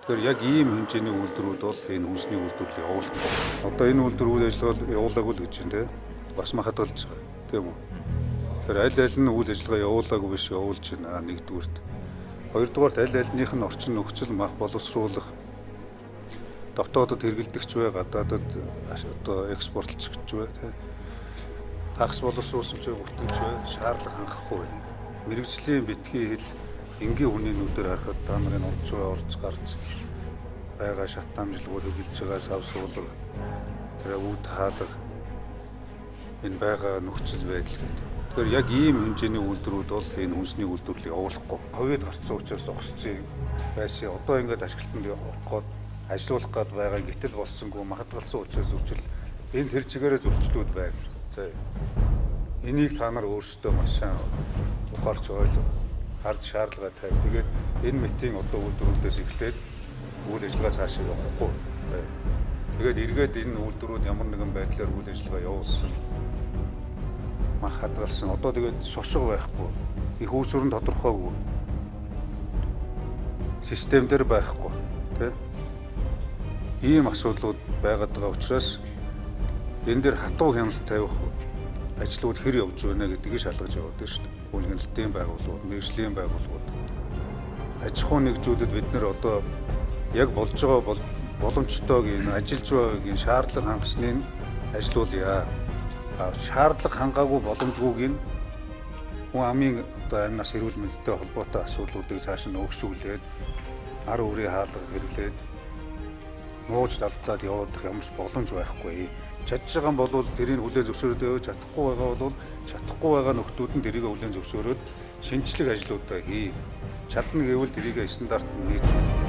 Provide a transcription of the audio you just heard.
Тэгэхээр яг ийм хэмжээний үйлдвэрүүд бол энэ хүнсний үйлдвэрлэлийг явуулахгүй. Одоо энэ үйлдвэр үйл ажиллагаа явуулаагүй л гэж байна те. Бас махадгалж байгаа. Тийм үү? Тэгэхээр аль нь үйл ажиллагаа явуулаагүй биш явуулж байна нэгдүгüүрт. Хоёрдугаарт аль-альнийх нь орчин нөхцөл мах боловсруулах дотоодод хэрэгэлдэгч бай, гадаадад одоо экспортлч гэж бай те. Тагс боловсруулагч бай, бүртгэгч бай, шаардлага хангахгүй байна. Мэргэжлийн битгий хэл энгийн хүний нүдээр харахад та нарын орж байгаа орц гарц байгаа шат дамжлагууд хөдөлж байгаа сав суулга тэр үүд хаалга энэ байгаа нөхцөл байдал гэдэг. Тэгэхээр яг ийм хэмжээний үйлдвэрүүд бол энэ хүнсний үйлдвэрлэлийг явуулахгүй. Ховид гарцсан учраас огсцыг байсан. Одоо ингээд ашиглалтанд орох гээд ажиллах гээд байгаа гэтэл болсонгүй махадгалсан учраас зөрчил энэ тэр чигээрээ зөрчлүүд байна. За энийг та нар өөрсдөө маш сайн ухаарч ойлгоо. Хард шаардлага тавь. Тэгээд энэ митийн одоо үйлдвэрүүдээс эхлээд үйл ажиллагаа цаашаа явахгүй байна. Тэгээд эргээд энэ үйлдвэрүүд ямар нэгэн байдлаар үйл ажиллагаа явуулсан мах хадгалсан. Одоо тэгээд шошго байхгүй. Их үүсвэр нь тодорхойгүй. Систем дээр байхгүй. Тэ? Ийм асуудлууд байгаад байгаа учраас энэ дээр хатуу хяналт тавих ажлууд хэр явж байна гэдгийг шалгаж яваад байна шүү дээ. Үнэлэлтийн байгууллагууд, мэргэжлийн байгууллагууд, аж ахуй нэгжүүдэд бид нэр одоо яг болж байгаа боломжтойг энэ ажиллаж байгааг энэ шаардлага хангасны ажлуулъя. Шаардлага хангаагүй боломжгүйг нь хүн амын одоо амь нас эрүүл мэндтэй холбоотой асуудлуудыг цааш нь өгшүүлээд ар үрээ хаалгах хэрэглээд нууж далдлаад явуулах ямар ч боломж байхгүй. Чадж байгаа юм бол тэрийг хүлээн зөвшөөрөд явж чадахгүй байгаа бол чадахгүй байгаа нөхдүүд нь тэрийг хүлээн зөвшөөрөөд шинжлэх ажлуудаа хий. Чадна гэвэл тэрийг стандарт нийцүүл.